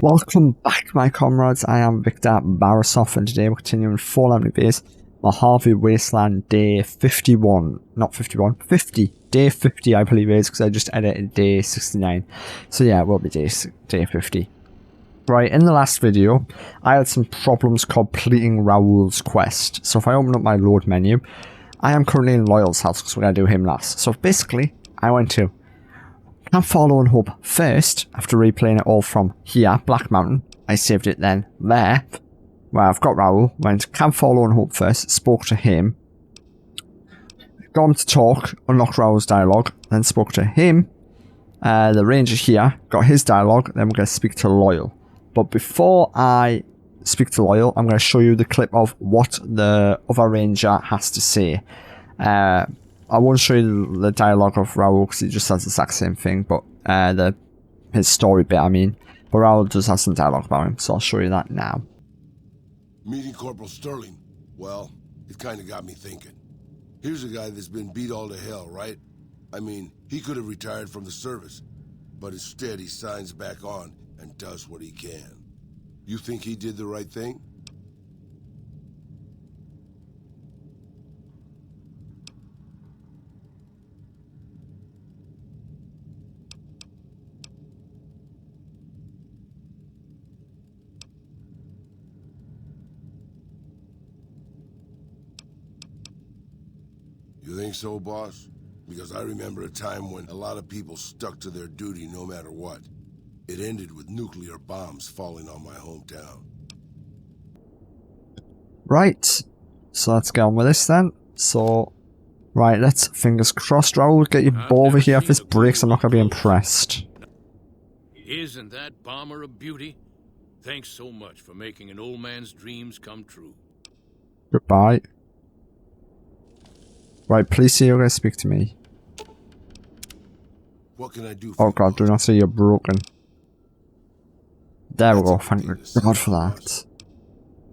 Welcome back, my comrades. I am Victor Barasov, and today we're continuing Fall Empty Base, Mojave Wasteland, day 51. Not 51, 50. Day 50, I believe it is, because I just edited day 69. So yeah, it will be day 50. Right, in the last video, I had some problems completing Raoul's quest. So if I open up my load menu, I am currently in Loyal's house, because we're going to do him last. So basically, I went to Camp Follow and Hope first, after replaying it all from here, Black Mountain. I saved it then there, where I've got Raoul. Went to Camp Follow and Hope first, spoke to him, got him to talk, unlocked Raoul's dialogue, then spoke to him, the ranger here, got his dialogue, then we're going to speak to Loyal. But before I speak to Loyal, I'm going to show you the clip of what the other ranger has to say. I won't show you the dialogue of Raoul because he just says the exact same thing, but his story bit, I mean. But Raoul does have some dialogue about him, so I'll show you that now. Meeting Corporal Sterling, well, it kind of got me thinking. Here's a guy that's been beat all to hell, right? I mean, he could have retired from the service, but instead he signs back on and does what he can. You think he did the right thing? You think so, boss? Because I remember a time when a lot of people stuck to their duty no matter what. It ended with nuclear bombs falling on my hometown. Right, so let's get on with this then. So, right, let's, fingers crossed, Raoul, get your ball over here. If this breaks, I'm not going to be impressed. Isn't that bomber a beauty? Thanks so much for making an old man's dreams come true. Goodbye. Right, please say you're going to speak to me. What can I do for Oh god, do not say you're broken. There we go, thank God for that.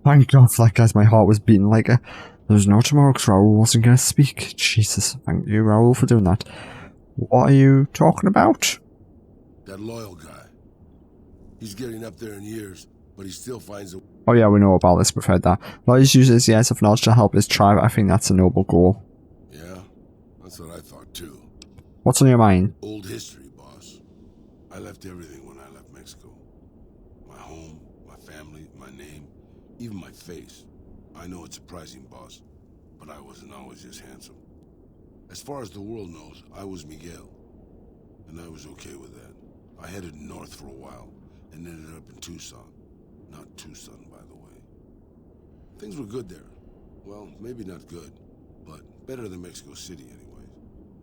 Thank God for that, guys, my heart was beating like a... There was no tomorrow because Raoul wasn't going to speak. Jesus, thank you, Raoul, for doing that. What are you talking about? That Loyal guy. He's getting up there in years, but he still finds a... Oh yeah, we know about this, we've heard that. Loyal's uses his years of knowledge to help his tribe. I think that's a noble goal. Yeah, that's what I thought too. What's on your mind? Old history, boss. I left everything when I left Mexico. My home, my family, my name, even my face. I know it's surprising, boss, but I wasn't always just handsome. As far as the world knows, I was Miguel, and I was okay with that. I headed north for a while, and ended up in Tucson. Not Tucson, by the way. Things were good there. Well, maybe not good, but better than Mexico City anyways.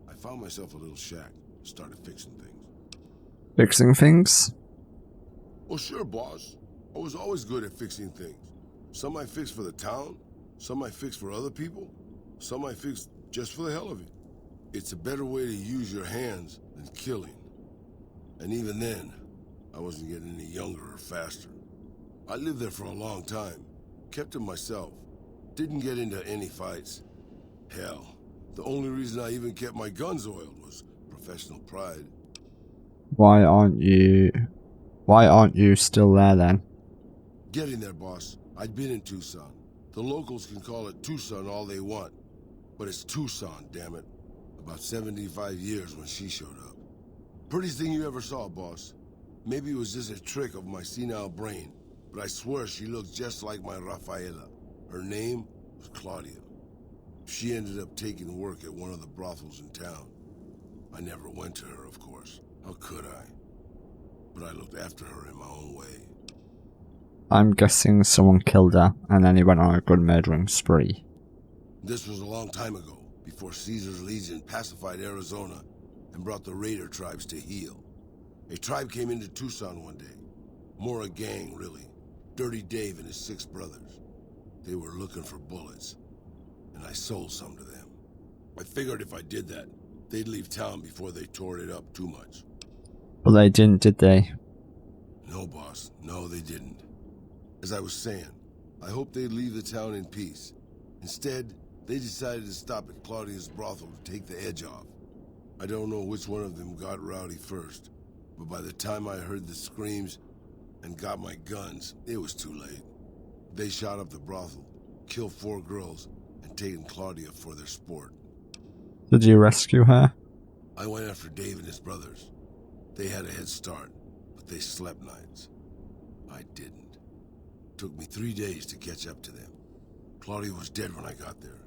I found myself a little shack, started fixing things. Fixing things? Oh sure, boss. I was always good at fixing things. Some I fixed for the town, some I fixed for other people, some I fixed just for the hell of it. It's a better way to use your hands than killing. And even then, I wasn't getting any younger or faster. I lived there for a long time, kept to myself, didn't get into any fights. Hell, the only reason I even kept my guns oiled was professional pride. Why aren't you still there then? Getting there, boss. I'd been in Tucson. The locals can call it Tucson all they want, but it's Tucson, damn it. About 75 years when she showed up. Prettiest thing you ever saw, boss. Maybe it was just a trick of my senile brain, but I swear she looked just like my Rafaela. Her name was Claudia. She ended up taking work at one of the brothels in town. I never went to her, of course. How could I? But I looked after her in my own way. I'm guessing someone killed her, and then he went on a good murdering spree. This was a long time ago, before Caesar's Legion pacified Arizona and brought the raider tribes to heel. A tribe came into Tucson one day. More a gang, really. Dirty Dave and his 6 brothers. They were looking for bullets, and I sold some to them. I figured if I did that, they'd leave town before they tore it up too much. But they didn't, did they? No, boss. No, they didn't. As I was saying, I hoped they'd leave the town in peace. Instead, they decided to stop at Claudia's brothel to take the edge off. I don't know which one of them got rowdy first, but by the time I heard the screams, and got my guns, it was too late. They shot up the brothel, killed 4 girls, and taken Claudia for their sport. Did you rescue her? I went after Dave and his brothers. They had a head start, but they slept nights. I didn't. Took me 3 days to catch up to them. Claudia was dead when I got there.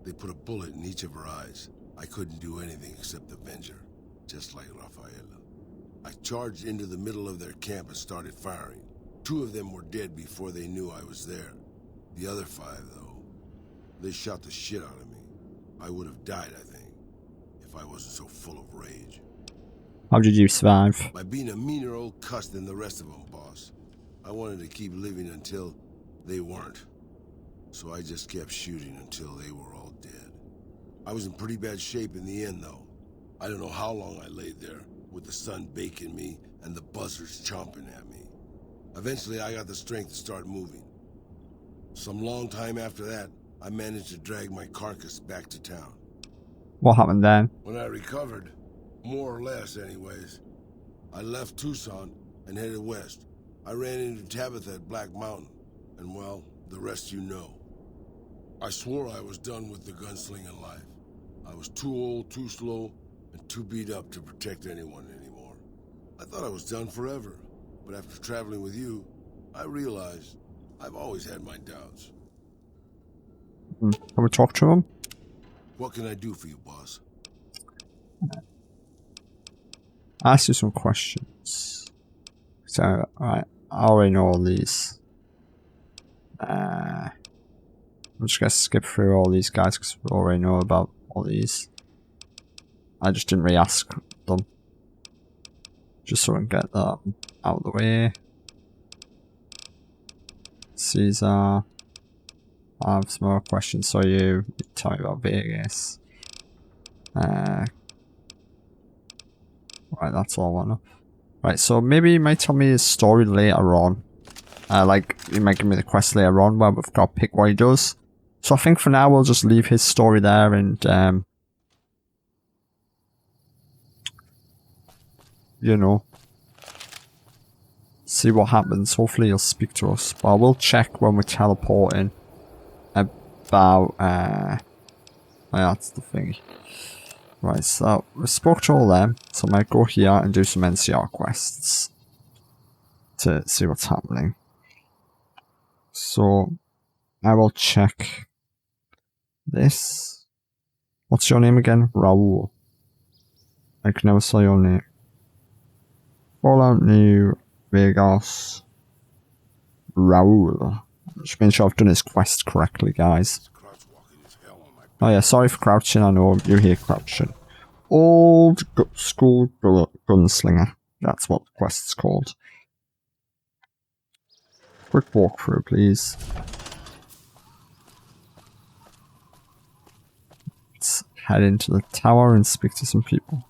They put a bullet in each of her eyes. I couldn't do anything except avenge her, just like Rafaela. I charged into the middle of their camp and started firing. 2 of them were dead before they knew I was there. The other 5, though, they shot the shit out of me. I would have died, I think, if I wasn't so full of rage. How did you survive? By being a meaner old cuss than the rest of them, boss. I wanted to keep living until they weren't. So I just kept shooting until they were all dead. I was in pretty bad shape in the end, though. I don't know how long I laid there, with the sun baking me and the buzzards chomping at me. Eventually, I got the strength to start moving. Some long time after that, I managed to drag my carcass back to town. What happened then? When I recovered, more or less anyways, I left Tucson and headed west. I ran into Tabitha at Black Mountain, and well, the rest you know. I swore I was done with the gunslinging life. I was too old, too slow, and too beat up to protect anyone anymore. I thought I was done forever, but after traveling with you, I realized I've always had my doubts. Can we talk to him? What can I do for you, boss? Ask you some questions. So, I already know all these. I'm just gonna skip through all these guys because we already know about all these. I just didn't really ask them. Just so I can get that out of the way. Caesar. I have some more questions, so you tell me about Vegas. Right, that's all I want to know. Right, so maybe he might tell me his story later on. Like, he might give me the quest later on where we've got to pick what he does. So I think for now we'll just leave his story there and, you know, see what happens. Hopefully he'll speak to us. But I will check when we're teleporting about, yeah, that's the thing. Right, so we spoke to all them, so I might go here and do some NCR quests to see what's happening. So I will check this. What's your name again? Raul. I can never say your name. Fallout New Vegas. Raul. Just make sure I've done his quest correctly, guys. Oh yeah, sorry for crouching, I know you're here crouching. Old School Gunslinger. That's what the quest's called. Quick walkthrough, please. Let's head into the tower and speak to some people.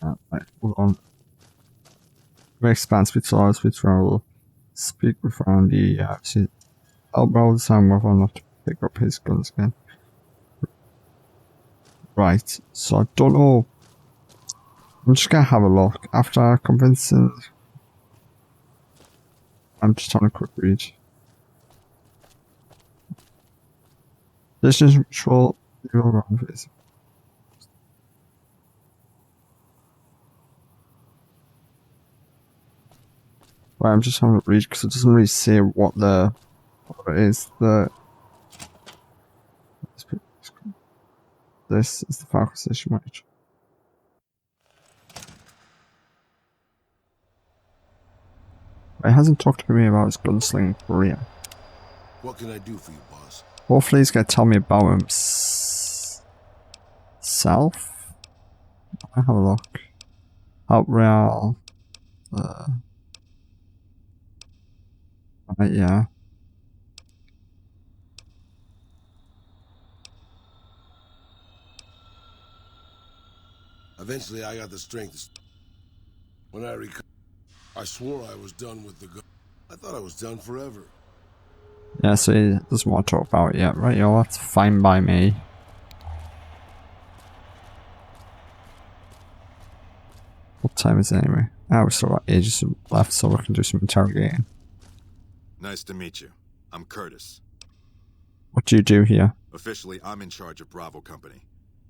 Right, hold on. Expand speed to speed travel. Speak with Andy. See, I'll borrow the time whether or not to pick up his guns again. Right, so I don't know. I'm just gonna have a look after convincing. I'm just having a quick read. Distance control. Right, I'm just having a read because it doesn't really say what it is. This is the fire acquisition wage. He hasn't talked to me about his gunslinging career. What can I do for you, boss? Hopefully he's going to tell me about himself. I have a look. Help real. Yeah. Eventually, I got the strength. When I recovered, I swore I was done with the gun. I thought I was done forever. Yeah, so he doesn't want to talk about it yet, right? Yo, that's fine by me. What time is it anyway? Oh, we still got ages left, so we can do some interrogating. Nice to meet you. I'm Curtis. What do you do here? Officially, I'm in charge of Bravo Company.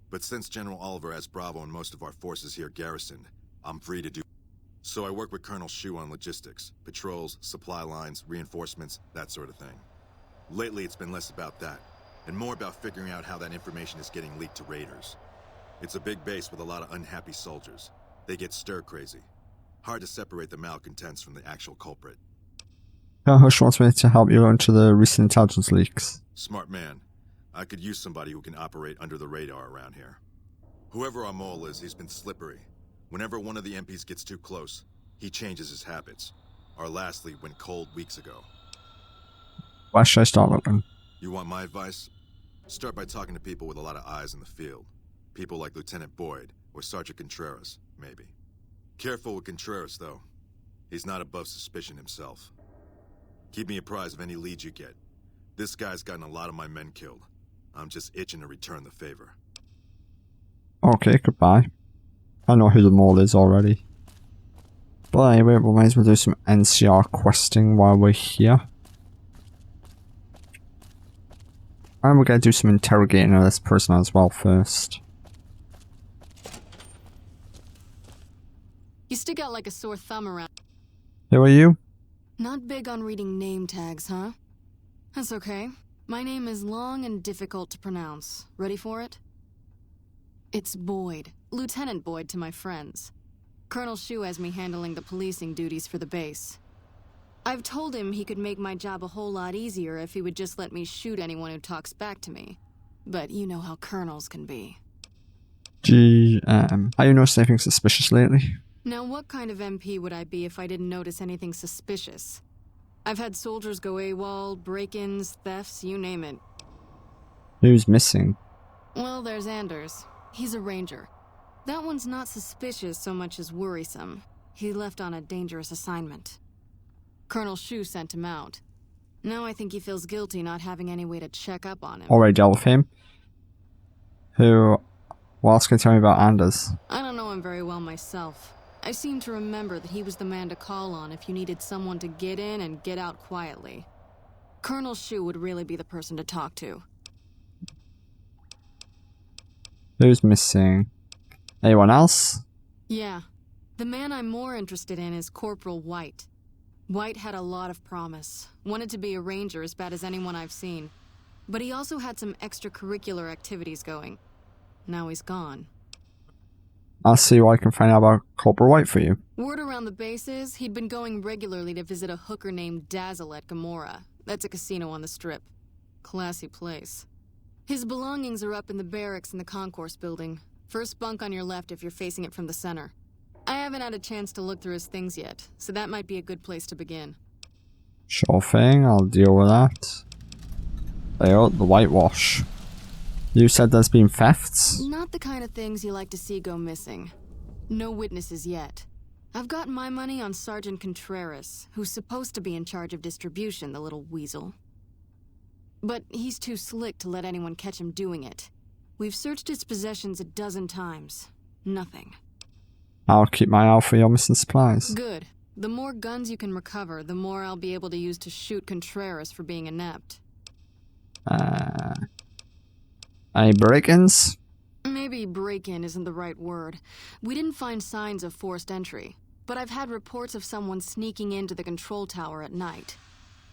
But since General Oliver has Bravo and most of our forces here garrisoned, I'm free to do. So I work with Colonel Shu on logistics, patrols, supply lines, reinforcements, that sort of thing. Lately, it's been less about that, and more about figuring out how that information is getting leaked to raiders. It's a big base with a lot of unhappy soldiers. They get stir-crazy. Hard to separate the malcontents from the actual culprit. Hush wants me to help you learn to the recent intelligence leaks. Smart man. I could use somebody who can operate under the radar around here. Whoever our mole is, he's been slippery. Whenever one of the MPs gets too close, he changes his habits. Our last lead went cold weeks ago. Where should I start looking? You want my advice? Start by talking to people with a lot of eyes in the field. People like Lieutenant Boyd, or Sergeant Contreras, maybe. Careful with Contreras, though. He's not above suspicion himself. Keep me apprised of any leads you get. This guy's gotten a lot of my men killed. I'm just itching to return the favor. Okay, goodbye. I know who the mole is already. But anyway, we might as well do some NCR questing while we're here. And we're going to do some interrogating of this person as well first. You stick out like a sore thumb around. Who are you? Not big on reading name tags, huh? That's okay. My name is long and difficult to pronounce. Ready for it? It's Boyd. Lieutenant Boyd to my friends. Colonel Shu has me handling the policing duties for the base. I've told him he could make my job a whole lot easier if he would just let me shoot anyone who talks back to me. But you know how colonels can be. Have you noticed anything suspicious lately? Now, what kind of MP would I be if I didn't notice anything suspicious? I've had soldiers go AWOL, break-ins, thefts, you name it. Who's missing? Well, there's Anders. He's a ranger. That one's not suspicious so much as worrisome. He left on a dangerous assignment. Colonel Shu sent him out. Now I think he feels guilty not having any way to check up on him. Already dealt with him. What else can you tell me about Anders? I don't know him very well myself. I seem to remember that he was the man to call on if you needed someone to get in and get out quietly. Colonel Shu would really be the person to talk to. Who's missing? Anyone else? Yeah. The man I'm more interested in is Corporal White. White had a lot of promise. Wanted to be a ranger as bad as anyone I've seen. But he also had some extracurricular activities going. Now he's gone. I'll see what I can find out about Corporal White for you. Word around the base is he'd been going regularly to visit a hooker named Dazzle at Gamora. That's a casino on the Strip. Classy place. His belongings are up in the barracks in the concourse building. First bunk on your left if you're facing it from the center. I haven't had a chance to look through his things yet, so that might be a good place to begin. Sure thing, I'll deal with that. There, the whitewash. You said there's been thefts? Not the kind of things you like to see go missing. No witnesses yet. I've got my money on Sergeant Contreras, who's supposed to be in charge of distribution, the little weasel. But he's too slick to let anyone catch him doing it. We've searched his possessions a dozen times. Nothing. I'll keep my eye out for your missing supplies. Good. The more guns you can recover, the more I'll be able to use to shoot Contreras for being inept. Any break-ins? Maybe break-in isn't the right word. We didn't find signs of forced entry, but I've had reports of someone sneaking into the control tower at night.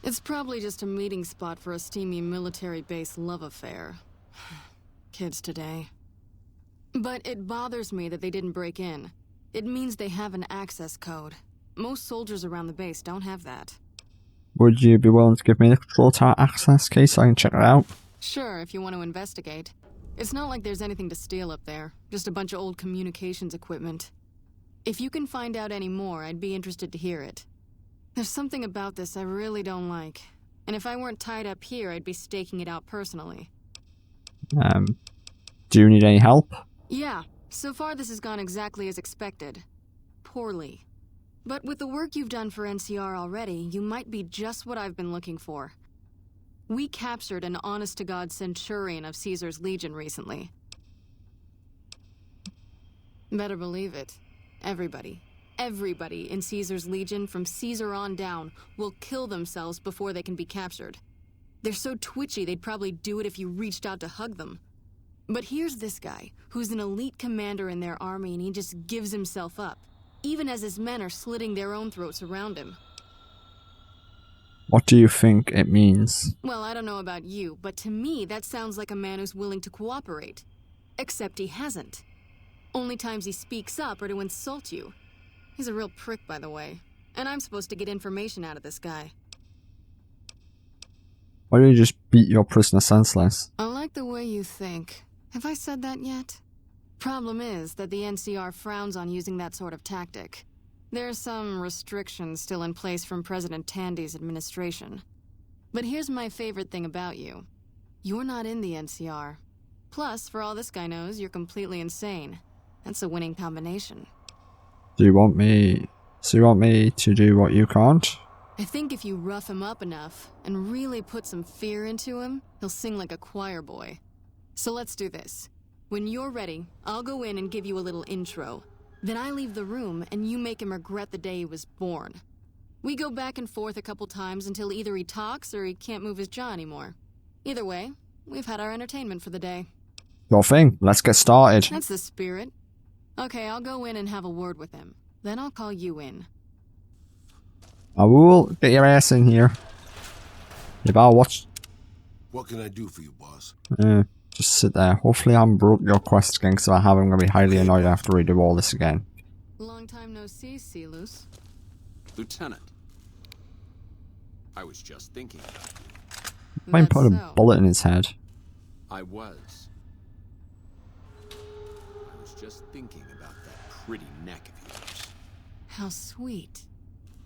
It's probably just a meeting spot for a steamy military base love affair. Kids today. But it bothers me that they didn't break in. It means they have an access code. Most soldiers around the base don't have that. Would you be willing to give me the control tower access key so I can check it out? Sure, if you want to investigate. It's not like there's anything to steal up there. Just a bunch of old communications equipment. If you can find out any more, I'd be interested to hear it. There's something about this I really don't like. And if I weren't tied up here, I'd be staking it out personally. Do you need any help? Yeah, so far this has gone exactly as expected. Poorly. But with the work you've done for NCR already, you might be just what I've been looking for. We captured an honest-to-God centurion of Caesar's Legion recently. Better believe it. Everybody. Everybody in Caesar's Legion, from Caesar on down, will kill themselves before they can be captured. They're so twitchy they'd probably do it if you reached out to hug them. But here's this guy, who's an elite commander in their army, and he just gives himself up, even as his men are slitting their own throats around him. What do you think it means? Well, I don't know about you, but to me that sounds like a man who's willing to cooperate. Except he hasn't. Only times he speaks up are to insult you. He's a real prick, by the way. And I'm supposed to get information out of this guy. Why don't you just beat your prisoner senseless? I like the way you think. Have I said that yet? Problem is that the NCR frowns on using that sort of tactic. There's some restrictions still in place from President Tandy's administration. But here's my favorite thing about you. You're not in the NCR. Plus, for all this guy knows, you're completely insane. That's a winning combination. Do you want me to do what you can't? I think if you rough him up enough and really put some fear into him, he'll sing like a choir boy. So let's do this. When you're ready, I'll go in and give you a little intro. Then I leave the room and you make him regret the day he was born. We go back and forth a couple times until either he talks or he can't move his jaw anymore. Either way, we've had our entertainment for the day. Your thing. Let's get started. That's the spirit. Okay, I'll go in and have a word with him. Then I'll call you in. I will get your ass in here. You better watch. What can I do for you, boss? Just sit there. Hopefully I haven't broke your quest again, because if I have, I'm going to be highly annoyed after we do all this again. Long time no see, Silus. Lieutenant. I was just thinking about you. Might put a bullet in his head. I was just thinking about that pretty neck of yours. How sweet.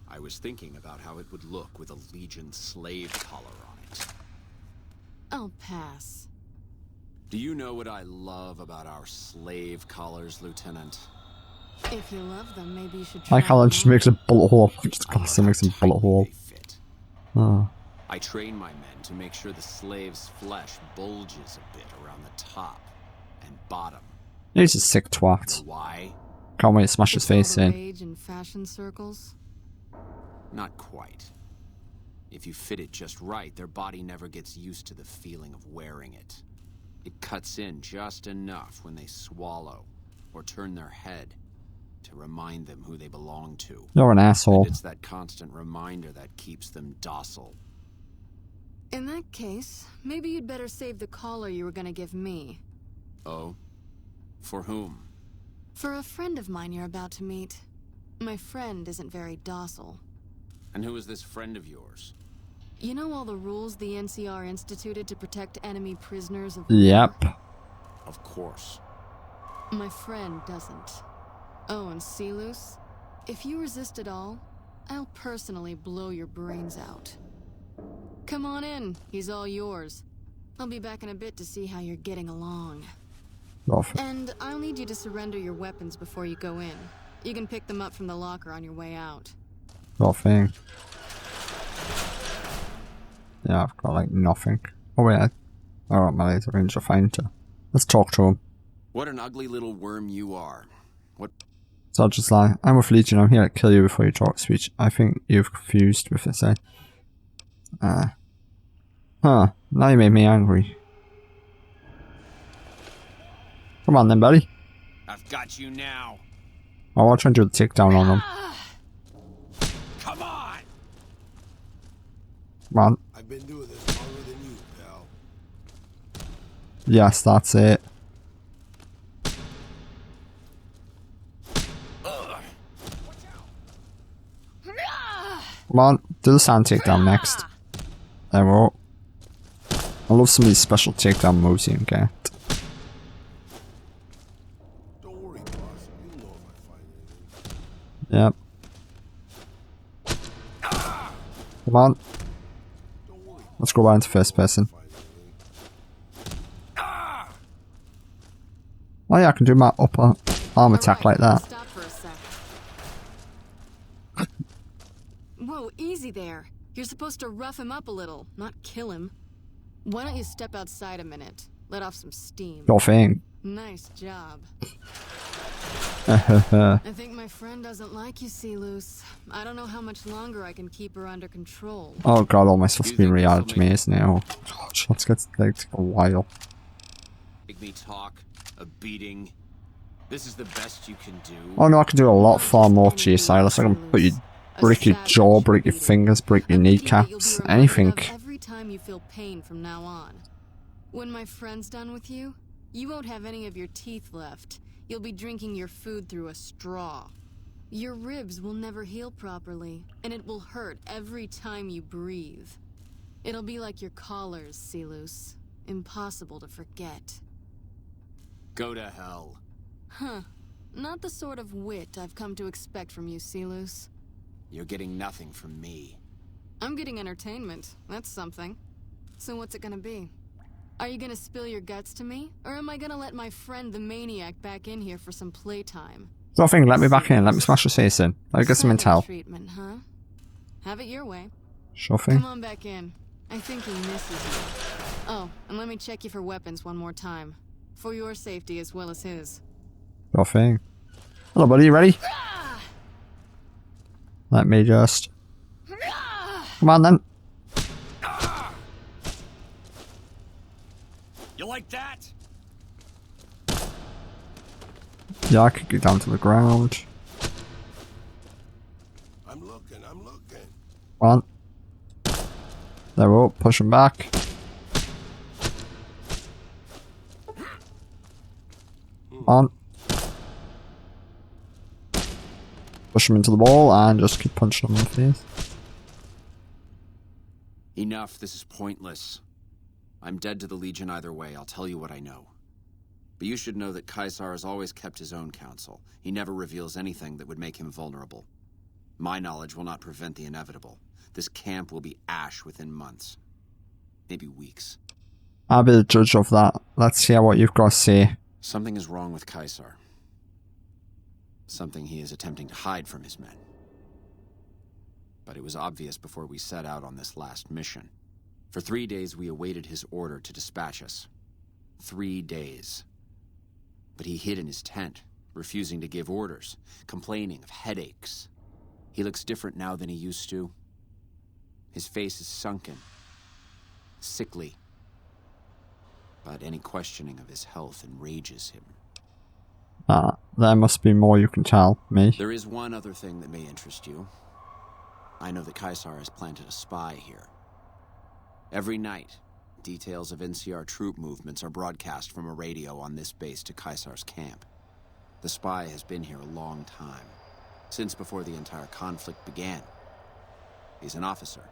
I was thinking about how it would look with a Legion slave collar on it. I'll pass. Do you know what I love about our slave collars, Lieutenant? If you love them, maybe you should try. Like how it just makes a bullet hole. Just glass makes a bullet hole. Oh. I train my men to make sure the slave's flesh bulges a bit around the top and bottom. He's a sick twat. Why? Can't wait to smash his face in. Rage in fashion circles? Not quite. If you fit it just right, their body never gets used to the feeling of wearing it. It cuts in just enough when they swallow or turn their head to remind them who they belong to. You're an asshole. And it's that constant reminder that keeps them docile. In that case, maybe you'd better save the collar you were gonna give me. Oh? For whom? For a friend of mine you're about to meet. My friend isn't very docile. And who is this friend of yours? You know all the rules the NCR instituted to protect enemy prisoners of war? Yep. Of course. My friend doesn't. Oh, and Silus, if you resist at all, I'll personally blow your brains out. Come on in, he's all yours. I'll be back in a bit to see how you're getting along. And I'll need you to surrender your weapons before you go in. You can pick them up from the locker on your way out. Got thing. Yeah, I've got like nothing. Oh wait, alright, my laser range, I'll find her. Let's talk to him. What an ugly little worm you are. What? So I'll just lie. I'm with Legion, I'm here to kill you before you talk speech. I think you've confused with this, eh? Huh, now you made me angry. Come on then, buddy. I've got you now. Oh, I'll try and do the takedown on him. Come on! Come on. I've been doing this longer than you, pal. Yes, that's it. Come on, do the sand takedown next. There we go. I love some of these special takedown moves you can get. Don't worry, boss. You'll know if I find anything. Yep. Come on. Let's go right into first person. Oh yeah, I can do my upper arm attack like that. Stop for a sec. Whoa, easy there. You're supposed to rough him up a little, not kill him. Why don't you step outside a minute? Let off some steam. Your thing. Nice job. I think my friend doesn't like you, Silus. I don't know how much longer I can keep her under control. Oh god, all my stuff's You been think re-added this'll to me, isn't it? Oh gosh, that's gonna take a while. Make me talk, a beating. This is the best you can do. Oh no, I can do a lot far more to you, Silas. I can put you, break your jaw, break your fingers, break your kneecaps, anything. Every time you feel pain from now on. When my friend's done with you, you won't have any of your teeth left. You'll be drinking your food through a straw. Your ribs will never heal properly, and it will hurt every time you breathe. It'll be like your collars, Silus. Impossible to forget. Go to hell. Huh. Not the sort of wit I've come to expect from you, Silus. You're getting nothing from me. I'm getting entertainment. That's something. So what's it gonna be? Are you gonna spill your guts to me? Or am I gonna let my friend the maniac back in here for some playtime? So I think, let me back in, let me smash his face in. Let me get some Silent intel. treatment, huh? Have it your way. Sure thing. Come on back in. I think he misses you. Oh, and let me check you for weapons one more time. For your safety as well as his. Sure thing. Hello buddy, you ready? Let me just... Come on then. You like that? Yeah, I could get down to the ground. I'm looking, I'm looking. Come on. There we go, push him back. Come on. Push him into the wall and just keep punching him in the face. Enough, this is pointless. I'm dead to the Legion either way, I'll tell you what I know. But you should know that Caesar has always kept his own counsel. He never reveals anything that would make him vulnerable. My knowledge will not prevent the inevitable. This camp will be ash within months. Maybe weeks. I'll be the judge of that. Let's hear what you've got to say. Something is wrong with Caesar. Something he is attempting to hide from his men. But it was obvious before we set out on this last mission. For 3 days we awaited his order to dispatch us. 3 days. But he hid in his tent, refusing to give orders, complaining of headaches. He looks different now than he used to. His face is sunken, sickly. But any questioning of his health enrages him. There must be more you can tell me. There is one other thing that may interest you. I know that Caesar has planted a spy here. Every night, details of NCR troop movements are broadcast from a radio on this base to Caesar's camp. The spy has been here a long time, since before the entire conflict began. He's an officer.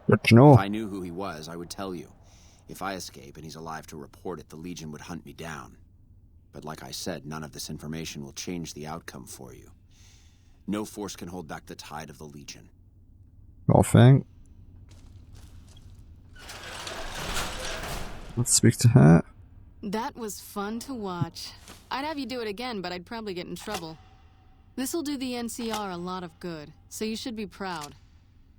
Good to know. If I knew who he was, I would tell you. If I escape and he's alive to report it, the Legion would hunt me down. But like I said, none of this information will change the outcome for you. No force can hold back the tide of the Legion. Sure thing. Let's speak to her. That was fun to watch. I'd have you do it again, but I'd probably get in trouble. This'll do the NCR a lot of good, so you should be proud.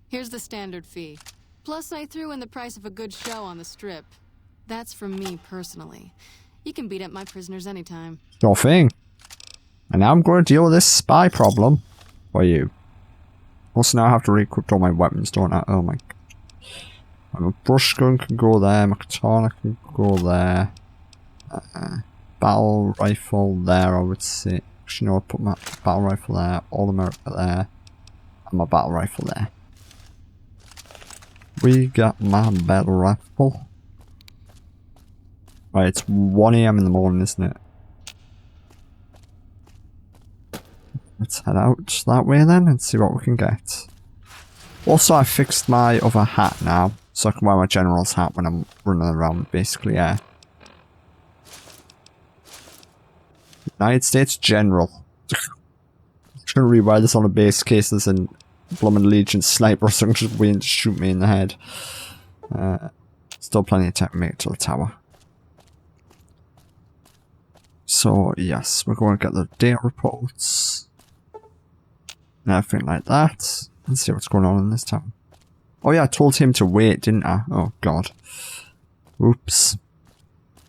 Here's the standard fee. Plus, I threw in the price of a good show on the strip. That's from me personally. You can beat up my prisoners anytime. Sure thing. And now I'm going to deal with this spy problem for you. Also now I have to re-equip all my weapons, don't I? Oh my god. My brush gun can go there, my katana can go there. Battle rifle there, I would say. Actually, no, I'll put my battle rifle there, all the merit there, and my battle rifle there. We got my battle rifle. Right, it's 1 AM in the morning, isn't it? Let's head out that way then and see what we can get. Also, I fixed my other hat now, so I can wear my general's hat when I'm running around, basically, yeah. United States General. I'm just gonna rewear this on a base case as in Blooming Legion sniper or something just waiting to shoot me in the head. Still plenty of time to make it to the tower. So, yes, we're going to get the data reports and everything like that. Let's see what's going on in this town. Oh yeah, I told him to wait, didn't I? Oh god. Oops.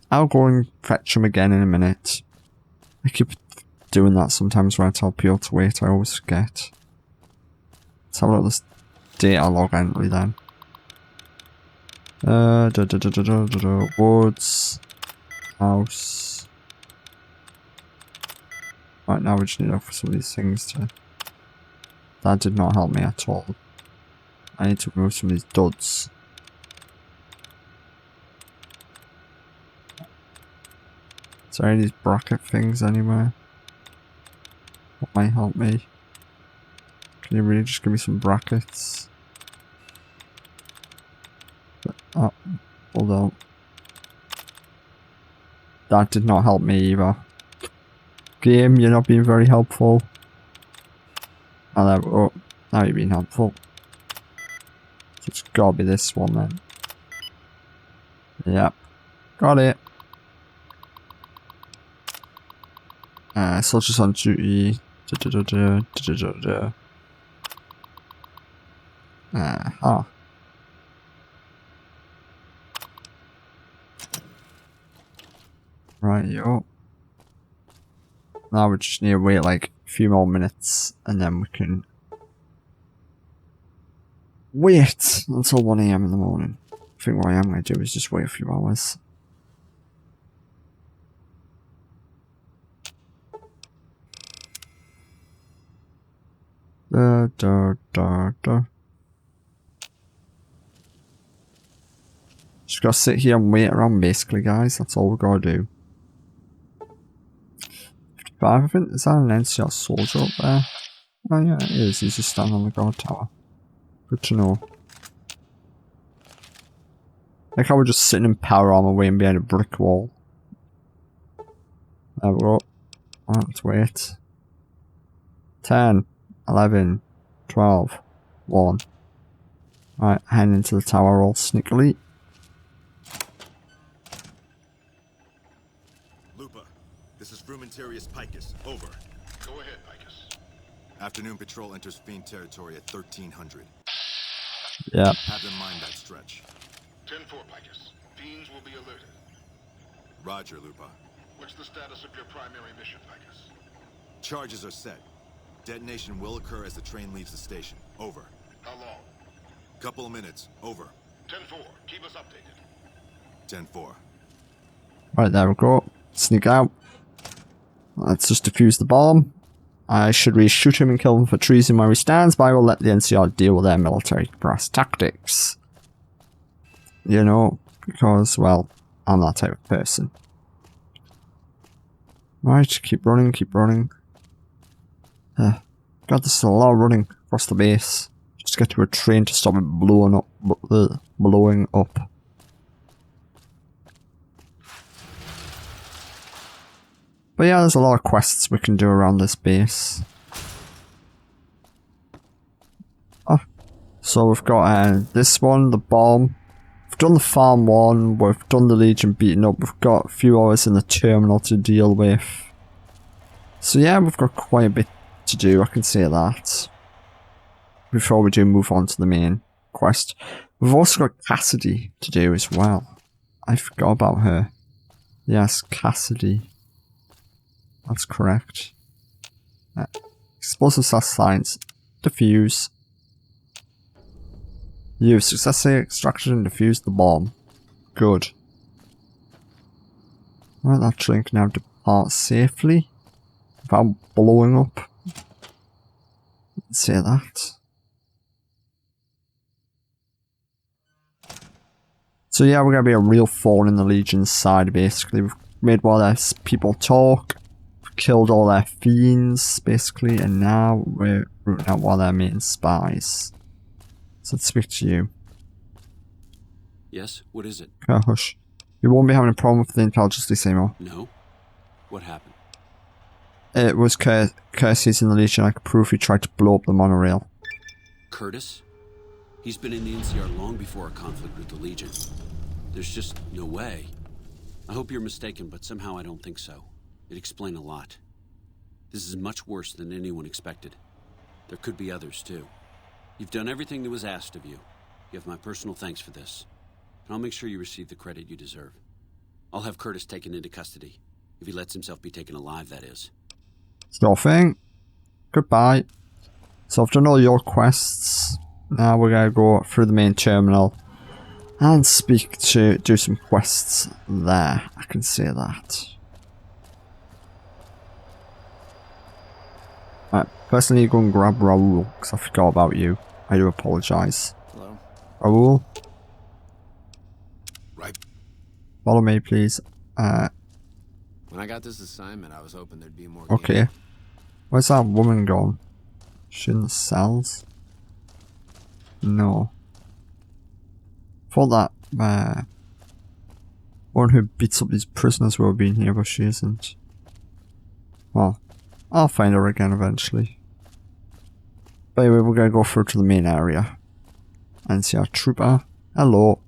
I'll go and fetch him again in a minute. I keep doing that sometimes when I tell people to wait. I always forget. Let's have a look at this data log entry then. Woods. House. Right, now we just need to look for some of these things to... That did not help me at all. I need to remove some of these duds. Is there any of these bracket things anywhere? What might help me? Can you really just give me some brackets? Oh, hold on. That did not help me either. Game, you're not being very helpful. Oh, there we go. Now you're being helpful. So it's gotta be this one then. Yep. Got it. Soldiers on duty. Right, yo. Now we just need to wait like a few more minutes and then we can wait until 1 AM in the morning. I think what I am going to do is just wait a few hours. Just gotta sit here and wait around basically, guys. That's all we gotta do. 55, I think. Is that an NCR soldier up there? Oh yeah, it is. He's just standing on the guard tower. Good to know. Like how we're just sitting in power armor waiting behind a brick wall. There we go. Alright, let's wait. 10, 11, 12, 1. Alright, heading into the tower all sneakily. Lupa, this is Frumentarius Picus. Over. Go ahead, Picus. Afternoon patrol enters Fiend territory at 1300. Yep. Have them mind that stretch. 10-4, Picus. Fiends will be alerted. Roger, Lupa. What's the status of your primary mission, Picus? Charges are set. Detonation will occur as the train leaves the station. Over. How long? Couple of minutes. Over. 10-4. Keep us updated. 10-4. Right, there we go. Sneak out. Let's just defuse the bomb. I should really shoot him and kill him for treason where he stands, but I will let the NCR deal with their military brass tactics. You know, because, well, I'm that type of person. Right, keep running, keep running. God, this is a lot of running across the base. Just to get to a train to stop it blowing up. Blowing up. But yeah, there's a lot of quests we can do around this base. Oh, so we've got this one, the bomb. We've done the farm one, we've done the Legion beating up, we've got a few hours in the terminal to deal with. So yeah, we've got quite a bit to do, I can say that. Before we do move on to the main quest. We've also got Cassidy to do as well. I forgot about her. Yes, Cassidy. That's correct. Explosive science. Defuse. You've successfully extracted and defused the bomb. Good. Right, that train can now depart safely. Without blowing up. Let's say that. So yeah, we're going to be a real thorn in the Legion's side basically. We've made all their people talk. We've killed all their fiends basically. And now we're rooting out one of their main spies. So let's speak to you. Yes? What is it? Okay, hush. You won't be having a problem with the intelligence lease anymore. No? What happened? It was Curtis in the Legion. I could prove he tried to blow up the monorail. Curtis? He's been in the NCR long before our conflict with the Legion. There's just no way. I hope you're mistaken, but somehow I don't think so. It'd explain a lot. This is much worse than anyone expected. There could be others, too. You've done everything that was asked of you. You have my personal thanks for this. And I'll make sure you receive the credit you deserve. I'll have Curtis taken into custody. If he lets himself be taken alive, that is. Sure thing. Goodbye. So I've done all your quests. Now we're gonna go through the main terminal and do some quests there. I can say that. Right, personally, go and grab Raoul because I forgot about you. I do apologise. Hello? Raoul, Right. follow me, please. When I got this assignment, I was hoping there'd be more. Okay. Where's that woman gone? She in the cells? No. Thought that one who beats up these prisoners will be in here, but she isn't. Well, I'll find her again eventually. But anyway, we're gonna go through to the main area and see our trooper. Hello.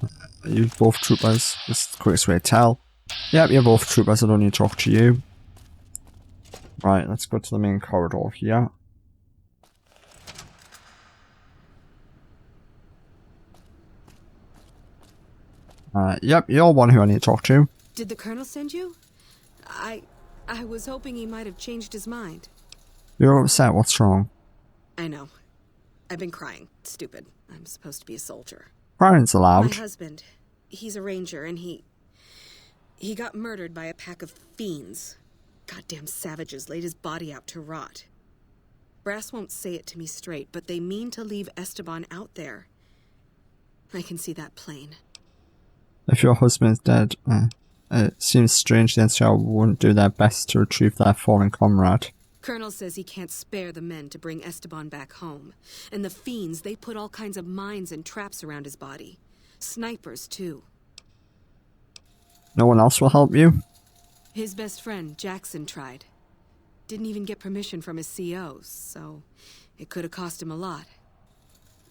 Are you both troopers? That's the quickest way to tell. Yep, you're both troopers. I don't need to talk to you. Right, let's go to the main corridor here. Yep, you're one who I need to talk to. Did the Colonel send you? I was hoping he might have changed his mind. You're upset, what's wrong? I know. I've been crying. Stupid. I'm supposed to be a soldier. Crying's allowed. My husband, he's a ranger, and he got murdered by a pack of fiends. Goddamn savages laid his body out to rot. Brass won't say it to me straight, but they mean to leave Esteban out there. I can see that plain. If your husband's dead, it seems strange the NCR wouldn't do their best to retrieve their fallen comrade. Colonel says he can't spare the men to bring Esteban back home. And the fiends, they put all kinds of mines and traps around his body. Snipers, too. No one else will help you? His best friend, Jackson, tried. Didn't even get permission from his CO, so it could have cost him a lot.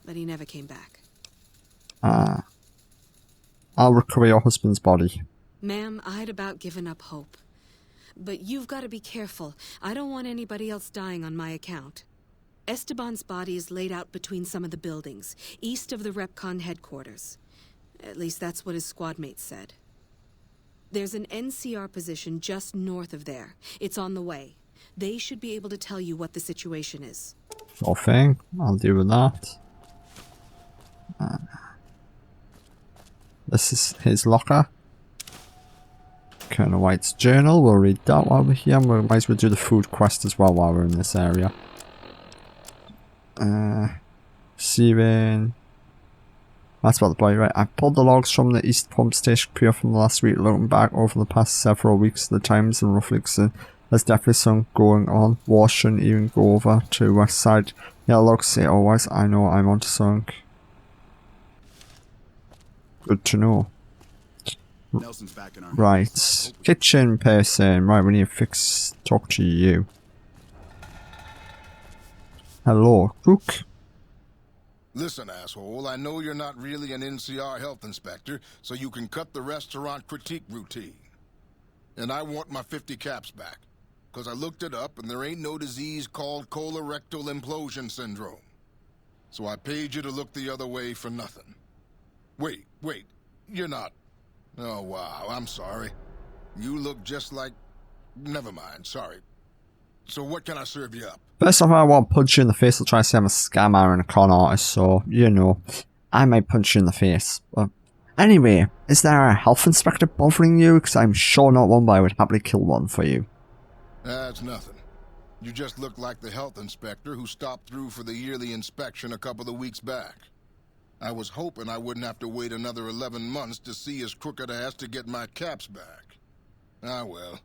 But he never came back. I'll recover your husband's body. Ma'am, I'd about given up hope. But you've got to be careful. I don't want anybody else dying on my account. Esteban's body is laid out between some of the buildings, east of the Repcon headquarters. At least that's what his squad mates said. There's an NCR position just north of there. It's on the way. They should be able to tell you what the situation is. Sure thing. I'll deal with that. This is his locker. Colonel White's journal. We'll read that while we're here. We might as well do the food quest as well while we're in this area. Receiving. That's about the boy, right? I pulled the logs from the East Pump Station pier from the last week, looking back over the past several weeks, the times and roughly, there's definitely some going on. War shouldn't even go over to West Side. Yeah, logs say otherwise. I know I'm onto something. Good to know. Nelson's back in our Right. Kitchen person. Right, we need to talk to you. Hello, cook. Listen, asshole, I know you're not really an NCR health inspector, so you can cut the restaurant critique routine. And I want my 50 caps back, because I looked it up and there ain't no disease called colorectal implosion syndrome. So I paid you to look the other way for nothing. Wait, you're not... Oh, wow, I'm sorry. You look just like... Never mind, sorry. So what can I serve you up? First off, I won't punch you in the face. I'll try to say I'm a scammer and a con artist, so, you know, I might punch you in the face. But anyway, is there a health inspector bothering you? Because I'm sure not one, but I would happily kill one for you. That's nothing. You just look like the health inspector who stopped through for the yearly inspection a couple of weeks back. I was hoping I wouldn't have to wait another 11 months to see his crooked ass to get my caps back. Ah, well.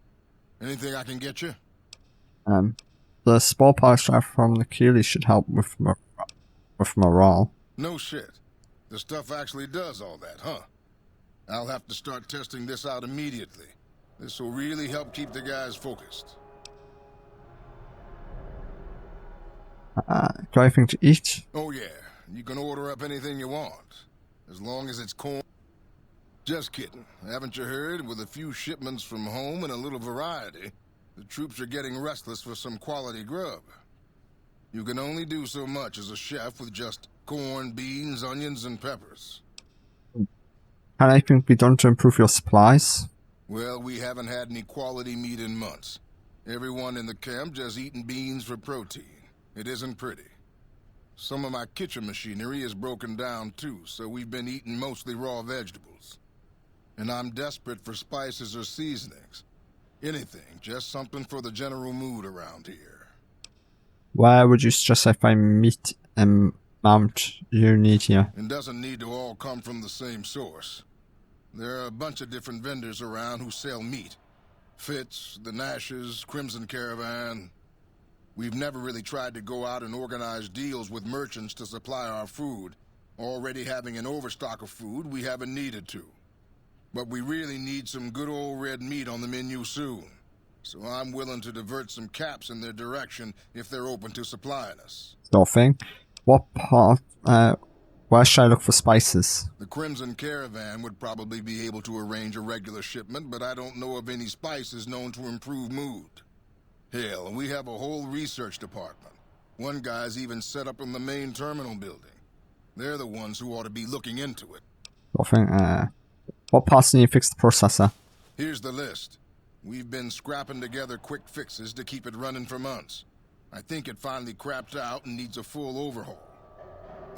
Anything I can get you? The spore parts drive from the Keeley should help with morale. No shit. The stuff actually does all that, huh? I'll have to start testing this out immediately. This will really help keep the guys focused. Got anything to eat? Oh yeah, you can order up anything you want. As long as it's corn. Just kidding. Haven't you heard? With a few shipments from home and a little variety, the troops are getting restless for some quality grub. You can only do so much as a chef with just corn, beans, onions, and peppers. Can anything be done to improve your supplies? Well, we haven't had any quality meat in months. Everyone in the camp just eating beans for protein. It isn't pretty. Some of my kitchen machinery is broken down too, so we've been eating mostly raw vegetables. And I'm desperate for spices or seasonings. Anything, just something for the general mood around here. Where would you suggest I find meat and mount you need here? It doesn't need to all come from the same source. There are a bunch of different vendors around who sell meat. Fitz, the Nashes, Crimson Caravan. We've never really tried to go out and organize deals with merchants to supply our food. Already having an overstock of food, we haven't needed to. But we really need some good old red meat on the menu soon. So I'm willing to divert some caps in their direction if they're open to supplying us. Nothing. What part, where should I look for spices? The Crimson Caravan would probably be able to arrange a regular shipment, but I don't know of any spices known to improve mood. Hell, we have a whole research department. One guy's even set up in the main terminal building. They're the ones who ought to be looking into it. Nothing. What parts need you fix the processor? Here's the list. We've been scrapping together quick fixes to keep it running for months. I think it finally crapped out and needs a full overhaul.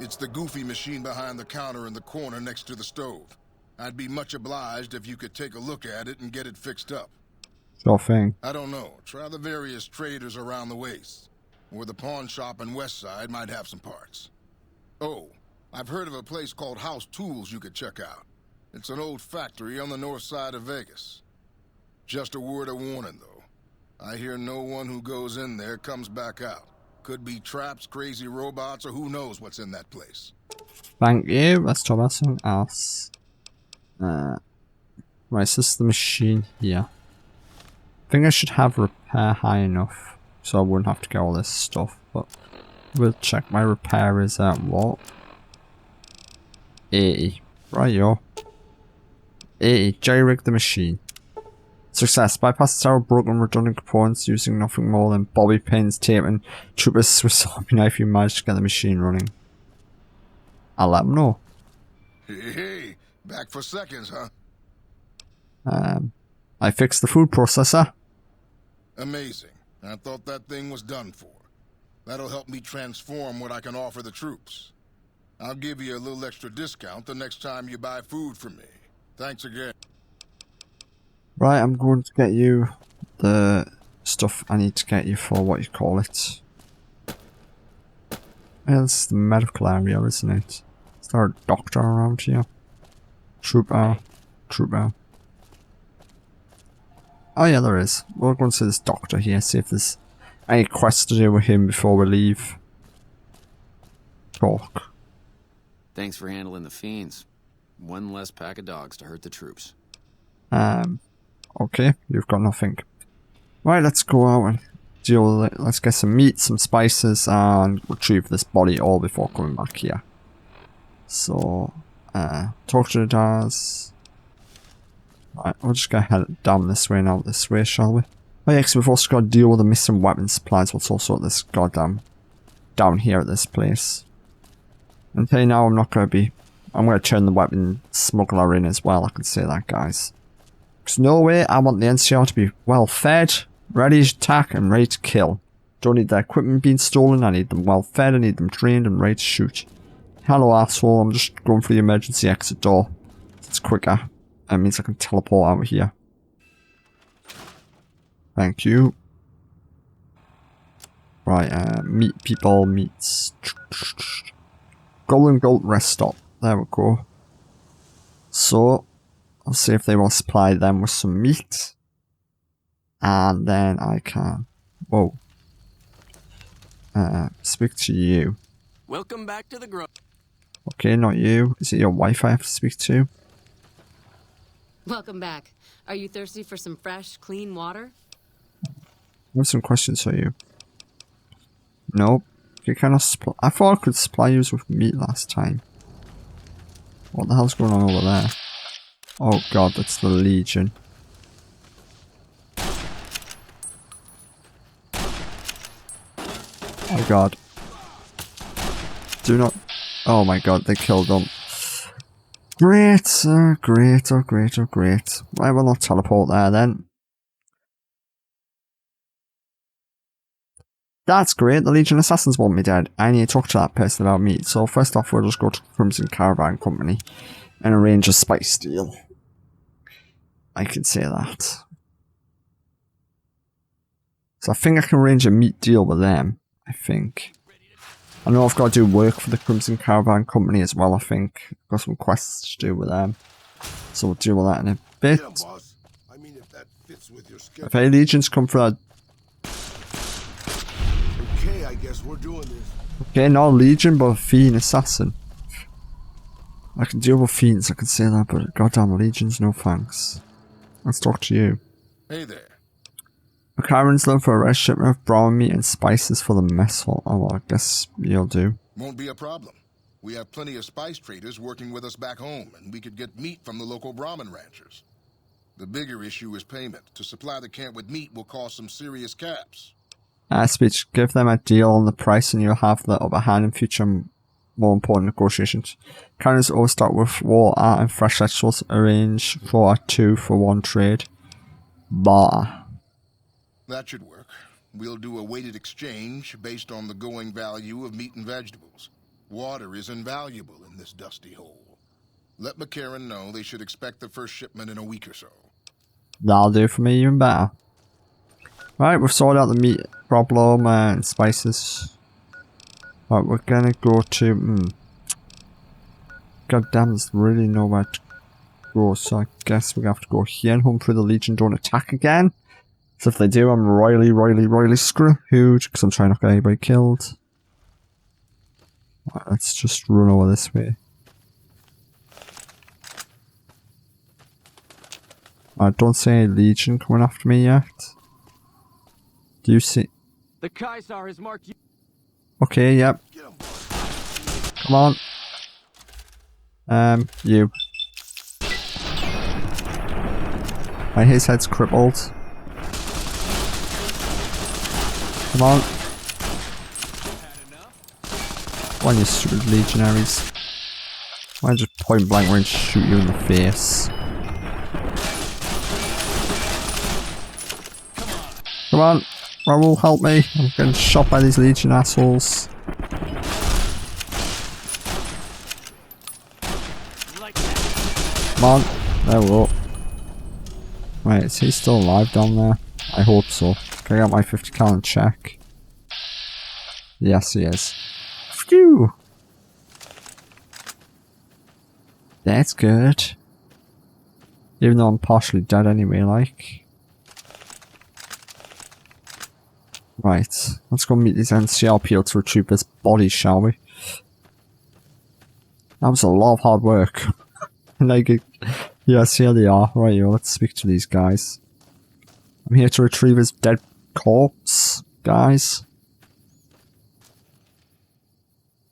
It's the goofy machine behind the counter in the corner next to the stove. I'd be much obliged if you could take a look at it and get it fixed up. Sure thing. I don't know. Try the various traders around the waste. Or the pawn shop in Westside might have some parts. Oh, I've heard of a place called House Tools you could check out. It's an old factory on the north side of Vegas. Just a word of warning, though. I hear no one who goes in there comes back out. Could be traps, crazy robots, or who knows what's in that place. Thank you. Let's talk about something else. Right, so this is the machine here. I think I should have repair high enough so I wouldn't have to get all this stuff, but we'll check. My repair is at what? 80. Right, yo. 80. Jerry-rig the machine. Success. Bypass several broken redundant components using nothing more than bobby pins, tape, and Trooper's Swiss Army knife. You managed to get the machine running. I'll let them know. Hey, back for seconds, huh? I fixed the food processor. Amazing. I thought that thing was done for. That'll help me transform what I can offer the troops. I'll give you a little extra discount the next time you buy food from me. Thanks again. Right, I'm going to get you the stuff I need to get you for what you call it. Yeah, this is the medical area, isn't it? Is there a doctor around here? Trooper. Oh yeah, there is. We're going to see this doctor here, see if there's any quests to do with him before we leave. Talk. Thanks for handling the fiends. One less pack of dogs to hurt the troops. Okay, you've got nothing. Right, let's go out and deal with it. Let's get some meat, some spices, and retrieve this body all before coming back here. So, talk to the guys. Right, we'll just go head down this way and out this way, shall we? Oh yeah, because we've also got to deal with the missing weapon supplies, what's also at this goddamn down here at this place. And hey, now I'm going to turn the weapon smuggler in as well, I can say that, guys. Because no way, I want the NCR to be well fed, ready to attack, and ready to kill. Don't need their equipment being stolen, I need them well fed, I need them trained and ready to shoot. Hello asshole, I'm just going for the emergency exit door. It's quicker. That means I can teleport out of here. Thank you. Right, meat people, meats. Golden Goat rest stop. There we go. So, I'll see if they will supply them with some meat. And then I can... Whoa. Speak to you. Welcome back to the grove. Okay, not you. Is it your wife I have to speak to? Welcome back. Are you thirsty for some fresh, clean water? I have some questions for you. Nope. You cannot supply... I thought I could supply you with meat last time. What the hell's going on over there? Oh god, that's the Legion. Oh god. Do not... Oh my god, they killed them. Great, great, oh great, oh great. Why will not teleport there then? That's great, the Legion Assassins want me dead. I need to talk to that person about me. So first off, we'll just go to Crimson Caravan Company and arrange a spice deal. I can say that. So I think I can arrange a meat deal with them, I think. I know I've got to do work for the Crimson Caravan Company as well, I think. I've got some quests to do with them. So we'll deal with that in a bit. Yeah, boss. I mean, if that fits with your schedule. If any legions come for that... Okay, I guess we're doing this. Okay, not a legion, but a fiend assassin. I can deal with fiends, I can say that, but goddamn legions, no thanks. Let's talk to you. Hey there. McCarran's looking for a red shipment of brown meat and spices for the mess hall. Oh, well, I guess you'll do. Won't be a problem. We have plenty of spice traders working with us back home, and we could get meat from the local Brahmin ranchers. The bigger issue is payment. To supply the camp with meat will cost some serious caps. Speech, give them a deal on the price and you'll have the upper hand in future more important negotiations. Carriers always start with water and fresh vegetables. Arrange for a 2-for-1 trade. Barter. That should work. We'll do a weighted exchange based on the going value of meat and vegetables. Water is invaluable in this dusty hole. Let McCarran know they should expect the first shipment in a week or so. That'll do for me even better. Right, we've sorted out the meat problem and spices. Right, we're gonna go to... God damn, there's really nowhere to go, so I guess we're gonna have to go here and hope for the Legion don't attack again. So if they do, I'm royally screwed, because I'm trying not to get anybody killed. Right, let's just run over this way. I don't see any Legion coming after me yet. Do you see? The Kaisar has marked you. Okay, yep. Come on. You. Right, his head's crippled. Come on. Come on, you stupid legionaries. Why don't I just point blank range shoot you in the face? Come on. Raoul, help me. I'm getting shot by these Legion assholes. Come on. There we go. Right, is he still alive down there? I hope so. Can I get my 50 cal and check? Yes, he is. Phew! That's good. Even though I'm partially dead anyway, like. Right, let's go meet these NCRPO to retrieve this body, shall we? That was a lot of hard work. Like, yes, here they are. Right, let's speak to these guys. I'm here to retrieve his dead corpse, guys.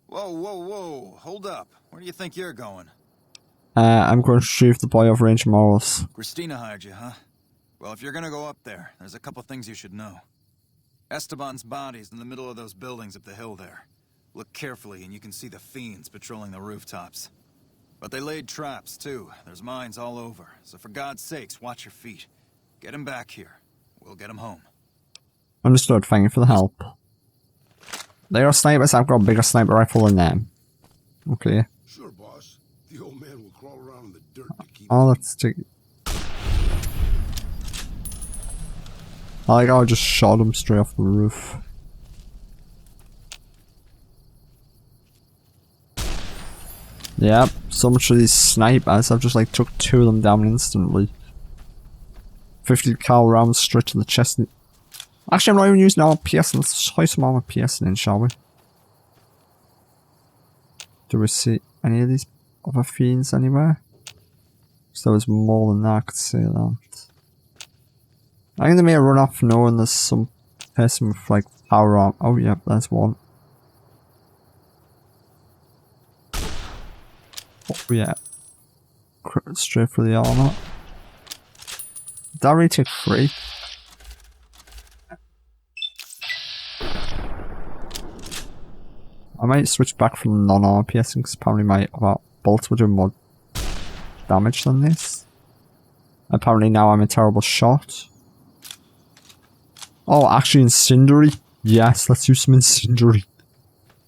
Whoa. Hold up. Where do you think you're going? I'm going to retrieve the boy of Ranger Morals. Christina hired you, huh? Well, if you're gonna go up there, there's a couple things you should know. Esteban's body's in the middle of those buildings up the hill there. Look carefully and you can see the fiends patrolling the rooftops. But they laid traps, too. There's mines all over. So for God's sakes, watch your feet. Get him back here. We'll get him home. Understood, thank you for the help. They are snipers, I've got a bigger sniper rifle than them. Okay. Sure, boss. The old man will crawl around in the dirt to keep... Oh, let's take... I like how I just shot him straight off the roof. Yep, so much for these snipers. I've just like took 2 of them down instantly. 50 cal rounds straight to the chest. Actually, I'm not even using armor piercing. Let's try some armor piercing in, shall we? Do we see any of these other fiends anywhere? So there was more than that, I could say that. I think they may run off knowing there's some person with like power armor. Oh, yep, there's one. Oh, yeah. Straight for the armor. Did that really take 3? I might switch back from non-armor piercing because apparently my bolts were doing more damage than this. Apparently now I'm a terrible shot. Oh, actually incendiary. Yes, let's use some incendiary.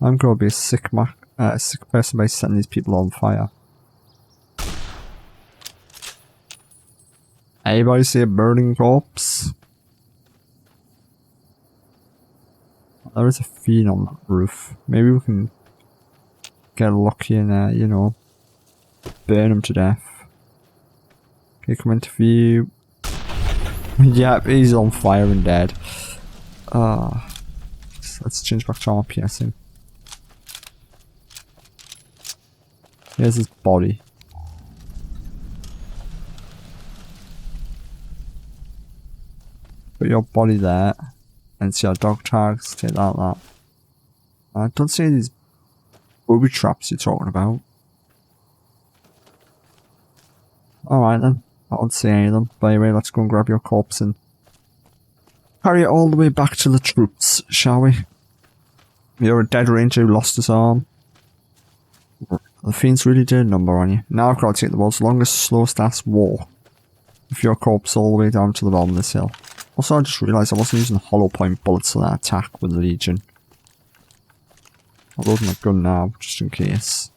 I'm gonna be a sick person by setting these people on fire. Anybody see a burning corpse? There is a fiend on that roof. Maybe we can get lucky and, you know, burn him to death. Okay, come into view. Yep, he's on fire and dead. Let's change back to armor piercing. Here's his body. Put your body there. And see our dog tags. Take that. Don't see these booby traps you're talking about. Alright then. I don't see any of them. But anyway, let's go and grab your corpse and carry it all the way back to the troops, shall we? You're a dead ranger who lost his arm. The fiends really did a number on you. Now I've got to take the world's longest, slowest ass walk with your corpse all the way down to the bottom of this hill. Also, I just realised I wasn't using hollow point bullets for that attack with the Legion. I'll load my gun now, just in case.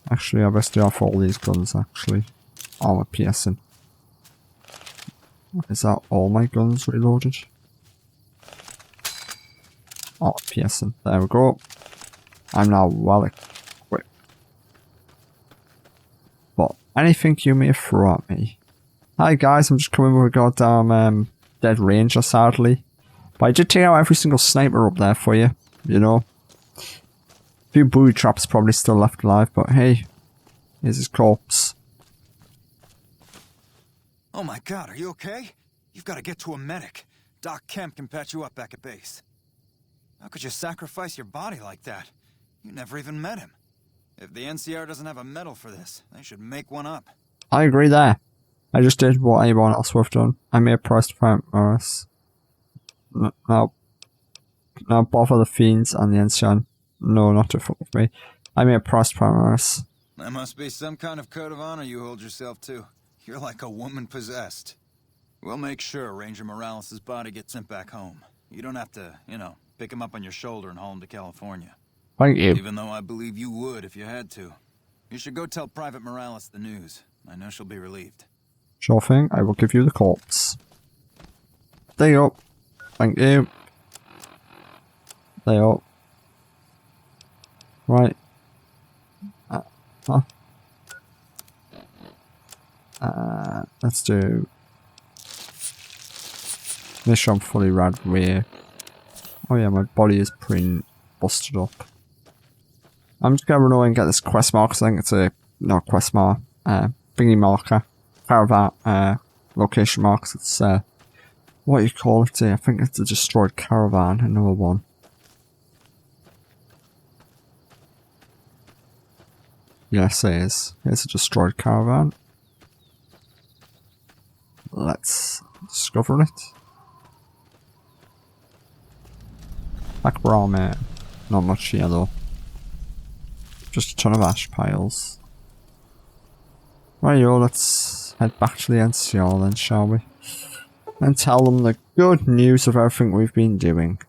Actually, I best do off all these guns, actually. Armor piercing. Is that all my guns reloaded? Armor piercing. There we go. I'm now well equipped. But anything you may throw at me. Hi guys, I'm just coming with a goddamn dead ranger, sadly. But I did take out every single sniper up there for you, you know. A few booby traps probably still left alive, but hey, here's his corpse. Oh my god, are you okay? You've got to get to a medic. Doc Kemp can patch you up back at base. How could you sacrifice your body like that? You never even met him. If the NCR doesn't have a medal for this, they should make one up. I agree there. I just did what anyone else would have done. I made a price to find Morris. Now bother the fiends and the NCR. No, not to fuck with me. I made a price to find Morris. That must be some kind of code of honor you hold yourself to. You're like a woman possessed. We'll make sure Ranger Morales' body gets sent back home. You don't have to, you know, pick him up on your shoulder and haul him to California. Thank you. Even though I believe you would if you had to. You should go tell Private Morales the news. I know she'll be relieved. Sure thing, I will give you the corpse. There you go. Thank you. There you go. Right. Let's do... Make sure I'm fully rad rear. Oh yeah, my body is pretty busted up. I'm just gonna run away and get this quest mark, because I think it's a... not quest mark. Thingy marker. Caravan, location marks. It's, what do you call it? I think it's a destroyed caravan, another one. Yes, it is. It's a destroyed caravan. Let's discover it. Black brown, man. Not much here though. Just a ton of ash piles. Right, yo, let's head back to the NCR then, shall we? And tell them the good news of everything we've been doing.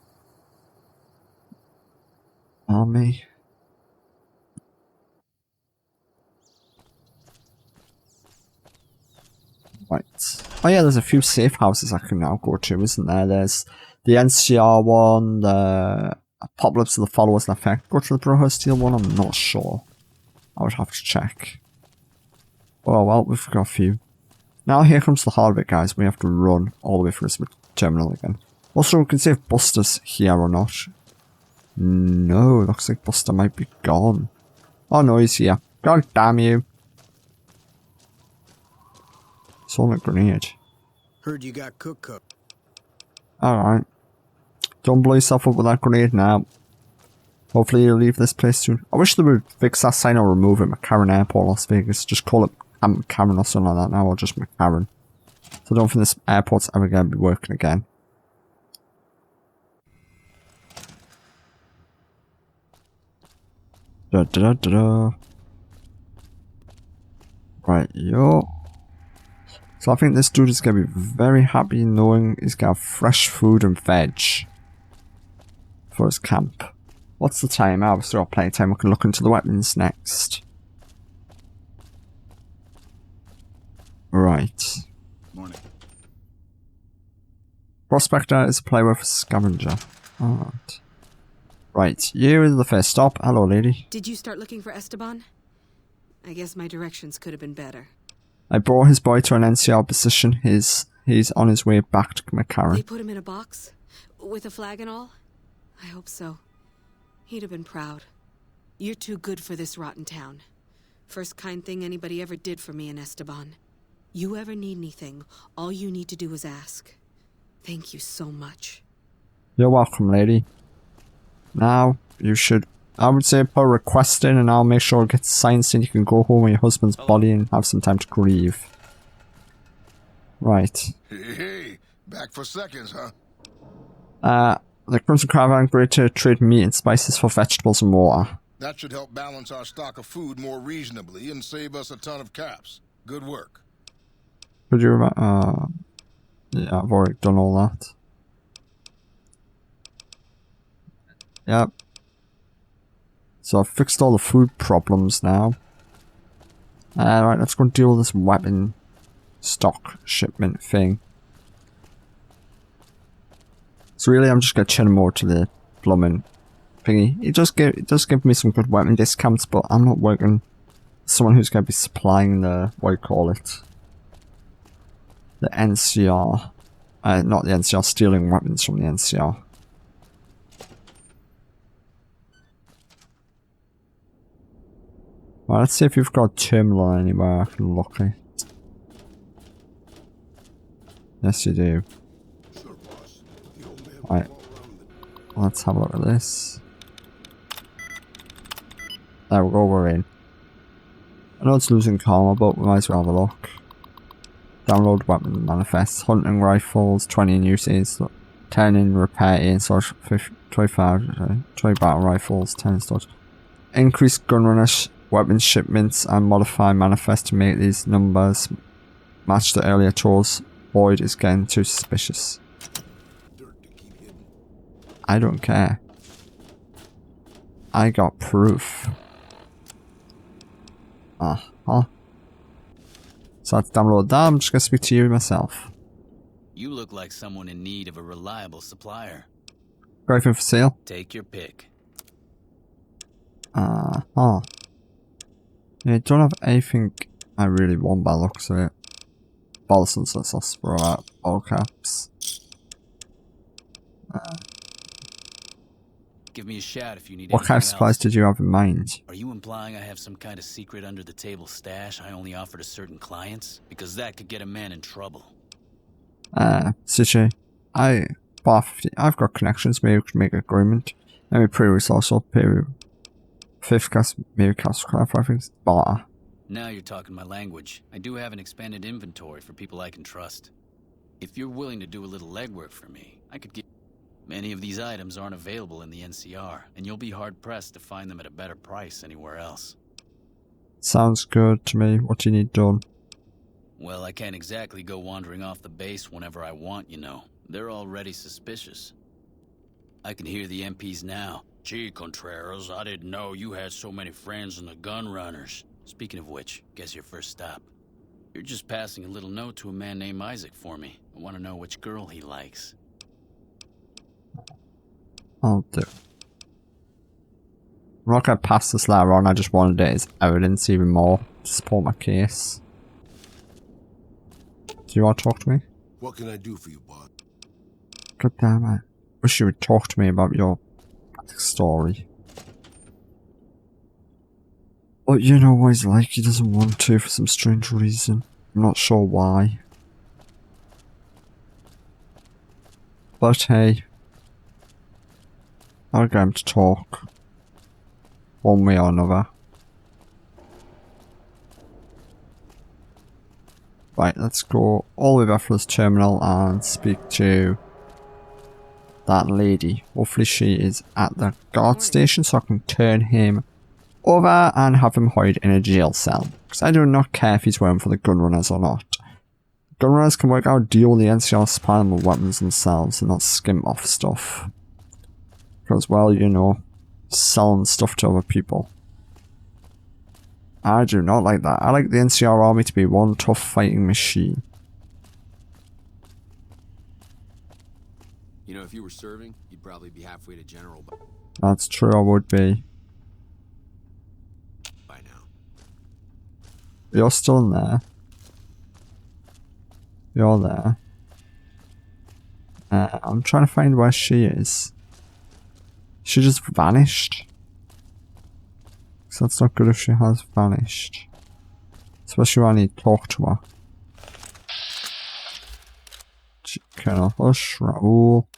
Army. Right. Oh yeah, there's a few safe houses I can now go to, isn't there? There's the NCR one, the Apocalypse of the Followers in Effect. Go to the Broho Steel one, I'm not sure. I would have to check. Oh well, we've got a few. Now here comes the hard of it, guys. We have to run all the way through this terminal again. Also, we can see if Buster's here or not. No, looks like Buster might be gone. Oh no, he's here. God damn you. It's on a grenade. Heard you got cook. Alright. Don't blow yourself up with that grenade now. Hopefully you'll leave this place soon. I wish they would fix that sign or remove it. McCarran Airport, Las Vegas. Just call it Camp McCarran or something like that now, or just McCarran. So I don't think this airport's ever going to be working again. Da da da da da. Right, yo. So I think this dude is going to be very happy knowing he's got fresh food and veg for his camp. What's the time? I've still got plenty of time. We can look into the weapons next. Right. Morning. Prospector is a player with a scavenger. Alright. Right, you is the first stop. Hello, lady. Did you start looking for Esteban? I guess my directions could have been better. I brought his boy to an NCR position. He's on his way back to McCarran. They put him in a box? With a flag and all? I hope so. He'd have been proud. You're too good for this rotten town. First kind thing anybody ever did for me in Esteban. You ever need anything, all you need to do is ask. Thank you so much. You're welcome, lady. Now, you should, I would say, put a request in and I'll make sure it gets signed so you can go home with your husband's body and have some time to grieve. Right. Hey, back for seconds, huh? The Crimson Caravan agreed to trade meat and spices for vegetables and water. That should help balance our stock of food more reasonably and save us a ton of caps. Good work. Could you remember? Yeah, I've already done all that. Yep. So I've fixed all the food problems now. Right, let's go and deal with this weapon stock shipment thing. So really, I'm just gonna chill more to the plumbing thingy. It does give me some good weapon discounts, but I'm not working with someone who's gonna be supplying the, what do you call it? The NCR. Not the NCR, stealing weapons from the NCR. Well, let's see if you've got a terminal anywhere I can look at. Yes, you do. Right. Let's have a look at this. There we go, we're in. I know it's losing karma, but we might as well have a look. Download weapon manifests. Hunting rifles, 20 in uses, 10 in repair and such, 25, 20 battle rifles, 10 in storage. Increase gun runners, weapons shipments, and modify manifest to make these numbers match the earlier tools. Void is getting too suspicious. I don't care. I got proof. So let's download that. I'm just gonna speak to you myself. You look like someone in need of a reliable supplier. Got anything for sale? Take your pick. Yeah, I don't have anything I really want by the looks of it. Balsams, let's throw out all caps. Give me a shout if you need What kind of supplies did you have in mind? Are you implying I have some kind of secret under-the-table stash I only offer to certain clients? Because that could get a man in trouble. Sushi, I've got connections, maybe we could make an agreement. Maybe pre-resourceful, period. Fifth cast, maybe cast craft, I think, barter. Now you're talking my language. I do have an expanded inventory for people I can trust. If you're willing to do a little legwork for me, I could get... Many of these items aren't available in the NCR, and you'll be hard-pressed to find them at a better price anywhere else. Sounds good to me. What do you need done? Well, I can't exactly go wandering off the base whenever I want, you know. They're already suspicious. I can hear the MPs now. Gee, Contreras, I didn't know you had so many friends in the gun runners. Speaking of which, guess your first stop. You're just passing a little note to a man named Isaac for me. I want to know which girl he likes. I'll do. I'm not going to pass this later on, I just wanted it as evidence even more to support my case. Do you want to talk to me? What can I do for you, boss? God damn it. Wish you would talk to me about your story. But you know what he's like, he doesn't want to for some strange reason. I'm not sure why. But hey, I'll get him to talk. One way or another. Right, let's go all the way back to this terminal and speak to that lady. Hopefully she is at the guard station so I can turn him over and have him hide in a jail cell. Because I do not care if he's working for the gun runners or not. Gunrunners can work out a deal with the NCR supply them with weapons themselves and not skim off stuff. Because, well, you know, selling stuff to other people. I do not like that. I like the NCR army to be one tough fighting machine. You know, if you were serving, you'd probably be halfway to general That's true, I would be. by now. You're still in there. You're there. I'm trying to find where she is. She just vanished. So that's not good if she has vanished. Especially when I need to talk to her. Colonel Hush, Raoul.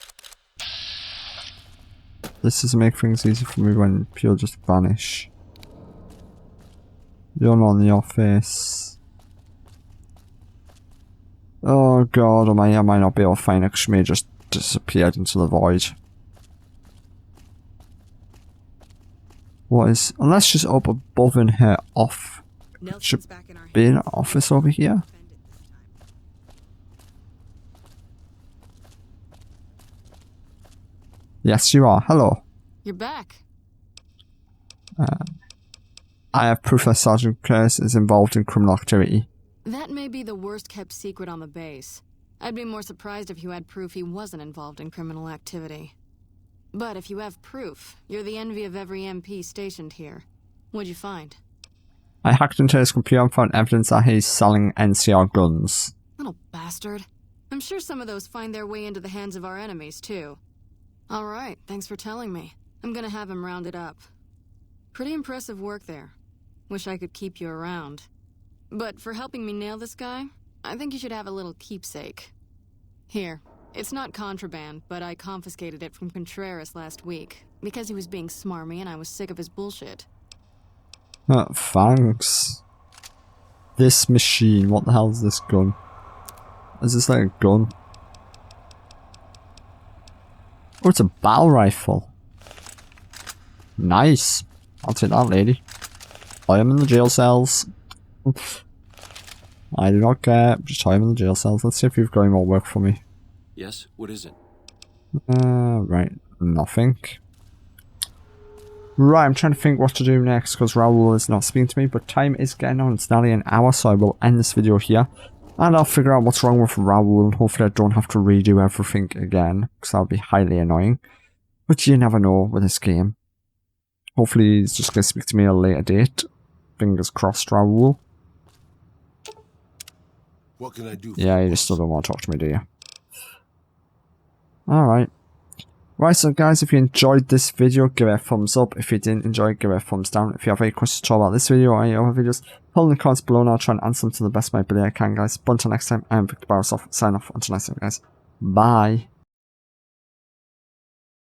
This doesn't make things easy for me when people just vanish. You're not in the office. Oh god, I might not be able to find her because she may have just disappeared into the void. What is... Unless she's up above in her off... Should be in an office over here? Yes, you are. Hello. You're back. I have proof that Sergeant Contreras is involved in criminal activity. That may be the worst kept secret on the base. I'd be more surprised if you had proof he wasn't involved in criminal activity. But if you have proof, you're the envy of every MP stationed here. What'd you find? I hacked into his computer and found evidence that he's selling NCR guns. Little bastard. I'm sure some of those find their way into the hands of our enemies, too. Alright, thanks for telling me. I'm gonna have him rounded up. Pretty impressive work there. Wish I could keep you around. But for helping me nail this guy, I think you should have a little keepsake. Here. It's not contraband, but I confiscated it from Contreras last week, because he was being smarmy and I was sick of his bullshit. Thanks. This machine, what the hell is this gun? Is this like a gun? Oh, it's a battle rifle. Nice. I'll take that, lady. I am in the jail cells. I do not care. Just tie him in the jail cells. Let's see if you've got any more work for me. Yes? What is it? Right. Nothing. Right, I'm trying to think what to do next because Raoul is not speaking to me, but time is getting on. It's nearly an hour, so I will end this video here. And I'll figure out what's wrong with Raoul, and hopefully I don't have to redo everything again, because that would be highly annoying. But you never know with this game. Hopefully he's just going to speak to me at a later date. Fingers crossed, Raoul. What can I do for Yeah, you just still don't want to talk to me, do you? Alright. Right, so guys, if you enjoyed this video, give it a thumbs up. If you didn't enjoy it, give it a thumbs down. If you have any questions to talk about this video or any other videos, put in the comments below and I'll try and answer them to the best of my ability I can, guys. But until next time, I'm Victor Barasoff, sign off. Until next time, guys. Bye.